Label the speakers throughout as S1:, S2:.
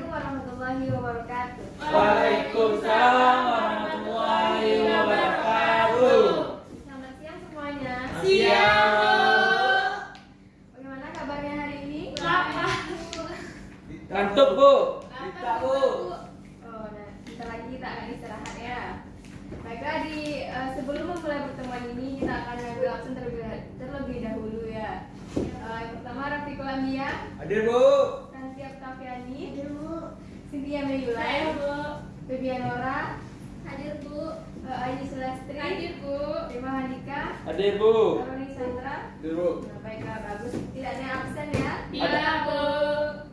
S1: Assalamualaikum warahmatullahi wabarakatuh.
S2: Waalaikumsalam warahmatullahi wabarakatuh.
S1: Selamat siang semuanya.
S2: Siang.
S1: Bagaimana kabarnya hari ini?
S3: Lapar.
S2: Ngantuk, Bu. Kita, Bu.
S1: Oh, nah, bentar lagi kita akan istirahat ya. Baiklah, sebelum memulai pertemuan ini kita akan ngambil absen terlebih dahulu ya. Yang pertama Rafiqul Anbiya,
S2: Hadir, Bu.
S1: Nanti Oktaviani, Cynthia Mayulai, Febian Nora,
S3: Hadir, Bu.
S1: Aini Sulastri,
S3: Hadir, Bu.
S1: Rima Handika,
S2: Hadir, Bu.
S1: Roni Sandra.
S2: Hadir, Bu.
S1: Nah, baiklah, bagus. Tidak ada yang absen ya.
S3: Iya, Bu.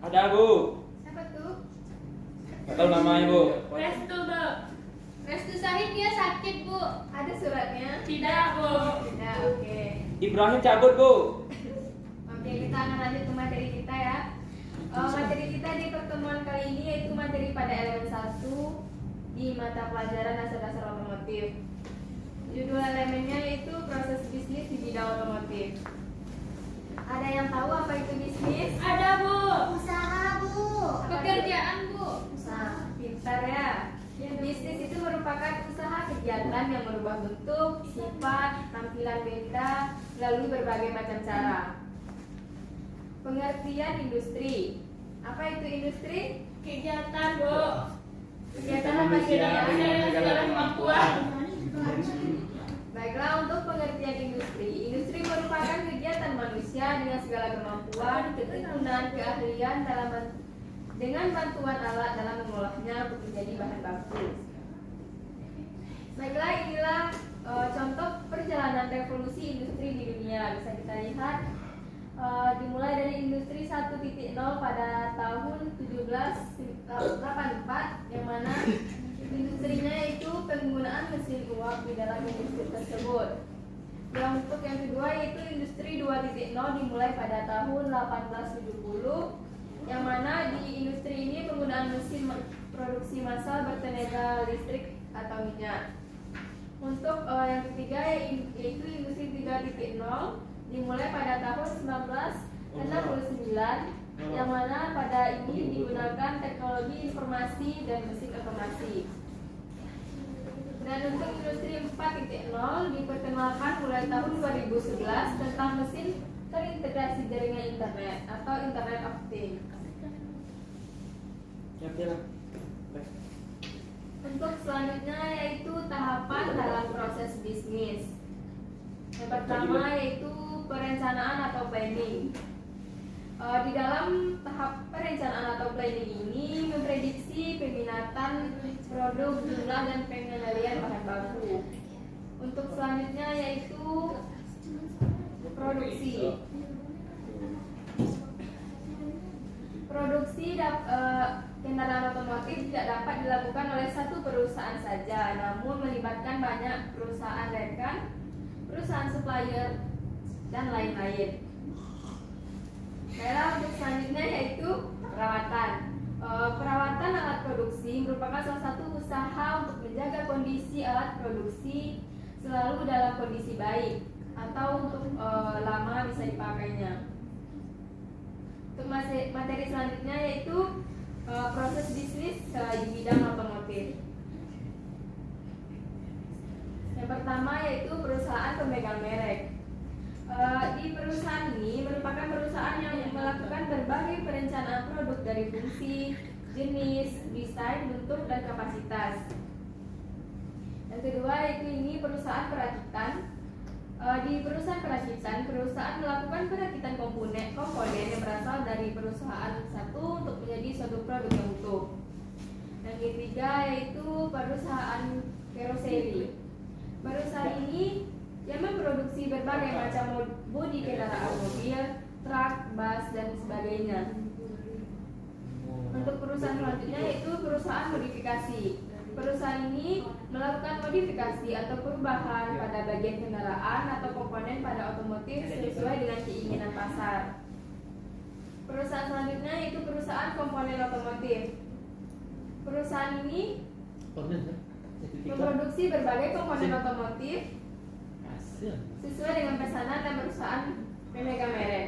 S2: Ada, Bu.
S1: Siapa tuh?
S2: Gak tahu namanya, Bu.
S3: Restu, Bu. Restu Sahid dia sakit, Bu.
S1: Ada suratnya?
S3: Tidak, Bu.
S1: Tidak, oke.
S2: Ibrahim cabut, Bu.
S1: Oke, kita akan lanjut ke materi kita ya. Materi kita di pertemuan kali ini yaitu materi pada elemen 1 di mata pelajaran dasar-dasar otomotif. Judul elemennya yaitu proses bisnis di bidang otomotif. Ada yang tahu apa itu bisnis?
S3: Ada, Bu.
S1: Usaha, Bu.
S3: Pekerjaan, Bu.
S1: Nah, pintar ya. Bisnis itu merupakan usaha kegiatan yang merubah bentuk, sifat, tampilan benda melalui berbagai macam cara. Pengertian industri. Apa itu industri?
S3: Kegiatan, Bu.
S1: Kegiatan apa
S2: Manusia
S1: saja?
S2: dengan segala kemampuan.
S1: Baiklah, untuk pengertian industri, industri merupakan kegiatan manusia dengan segala kemampuan, ketekunan, keahlian dengan bantuan alat dalam mengolahnya untuk menjadi bahan baku. Baiklah, inilah contoh perjalanan revolusi industri di dunia. Bisa kita lihat dimulai dari industri 1.0 pada tahun 1784, yang mana industrinya itu penggunaan mesin uap di dalam industri tersebut. Yang untuk yang kedua yaitu industri 2.0 dimulai pada tahun 1870, yang mana di industri ini penggunaan mesin produksi massal bertenaga listrik atau minyak. Untuk yang ketiga yaitu industri 3.0 dimulai pada tahun 1969, yang mana pada ini digunakan teknologi informasi dan mesin otomasi. Dan untuk industri 4.0 diperkenalkan mulai tahun 2011 tentang mesin terintegrasi jaringan internet atau Internet of Things. Untuk selanjutnya yaitu tahapan dalam proses bisnis. Yang pertama yaitu perencanaan atau planning. Di dalam tahap perencanaan atau planning ini memprediksi peminatan produk, jumlah, dan pengendalian bahan baku. Untuk selanjutnya yaitu produksi. Produksi kendaraan otomotif tidak dapat dilakukan oleh satu perusahaan saja, namun melibatkan banyak perusahaan rekan, perusahaan supplier, dan lain-lain. Baiklah, untuk selanjutnya yaitu perawatan. Perawatan alat produksi merupakan salah satu usaha untuk menjaga kondisi alat produksi selalu dalam kondisi baik atau untuk lama bisa dipakainya. Untuk materi selanjutnya yaitu proses bisnis di bidang otomotif. Yang pertama yaitu perusahaan pemegang merek. Di perusahaan ini merupakan perusahaan yang melakukan berbagai perencanaan produk dari fungsi, jenis, desain, bentuk, dan kapasitas. Yang kedua yaitu ini perusahaan perakitan. Di perusahaan perakitan, perusahaan melakukan perakitan komponen yang berasal dari perusahaan satu untuk menjadi suatu produk yang utuh. Yang ketiga yaitu perusahaan karoseri. Perusahaan ini yang memproduksi berbagai macam bodi kendaraan mobil, truk, bus, dan sebagainya. Untuk perusahaan selanjutnya yaitu perusahaan modifikasi. Perusahaan ini melakukan modifikasi atau perubahan pada bagian kendaraan atau komponen pada otomotif sesuai dengan keinginan pasar. Perusahaan selanjutnya yaitu perusahaan komponen otomotif. Perusahaan ini memproduksi berbagai komponen otomotif sesuai dengan pesanan dan perusahaan pemegang merek.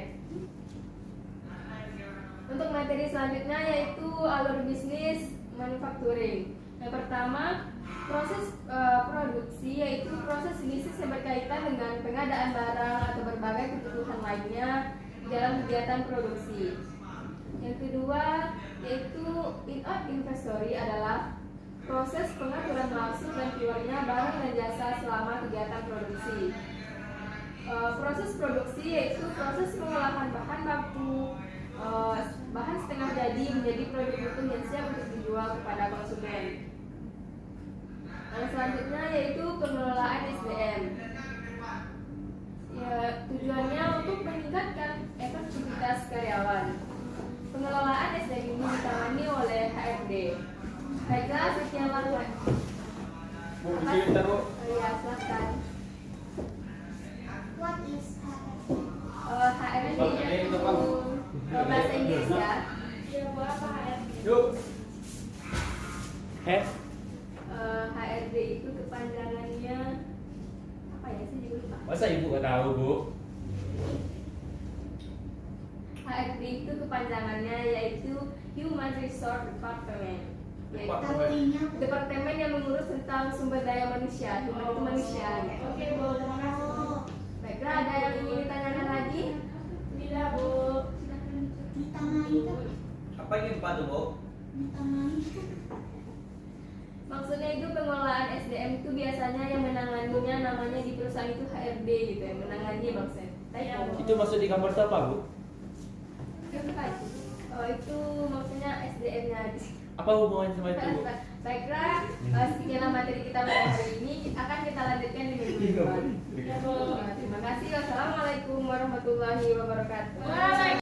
S1: Untuk materi selanjutnya yaitu alur bisnis manufacturing. Yang pertama, proses produksi yaitu proses bisnis yang berkaitan dengan pengadaan barang atau berbagai kebutuhan lainnya dalam kegiatan produksi. Yang kedua, yaitu in-out inventory adalah proses pengaturan masuk dan keluarnya barang dan jasa selama kegiatan produksi. Proses produksi yaitu proses pengolahan bahan baku, bahan setengah jadi menjadi produk utuh yang siap untuk dijual kepada konsumen. Yang selanjutnya yaitu pengelolaan SDM. Ya, tujuannya untuk meningkatkan efektivitas karyawan. Pengelolaan SDM ini ditangani oleh HRD. Baiklah, sekianlah.
S2: Bu, di sini bentar, Bu.
S1: Ya, silakan.
S3: What is
S1: HRD itu bahasa Inggris ya.
S3: Ya, buat apa HRD?
S2: Yuk.
S1: HRD itu kepanjangannya apa ya? Saya juga lupa.
S2: Masa ibu gak tahu, Bu?
S1: HRD itu kepanjangannya yaitu Human Resource Department, yaitu
S3: Artinya
S1: departemen yang mengurus tentang sumber daya manusia. Human itu manusia. Gitu.
S3: Oke, Bu, terima kasih.
S1: Baiklah, ada yang ingin ditanyakan lagi?
S3: Tidak, Bu. Ditangani kan?
S2: Apa yang dibantu, Bu?
S3: Ditangani.
S1: Maksudnya itu pengelolaan SDM itu biasanya yang menanganinya namanya di perusahaan itu HRD gitu ya, menangani maksudnya.
S2: Itu masuk di kamar siapa, Bu?
S1: Itu maksudnya SDM-nya.
S2: Apa hubungannya sama itu, Bu?
S1: Baiklah, sekian materi kita pada hari ini akan kita lanjutkan di minggu depan.
S3: Ya, Bu.
S1: Terima kasih. Wassalamualaikum warahmatullahi wabarakatuh.
S3: Waalaikumsalam.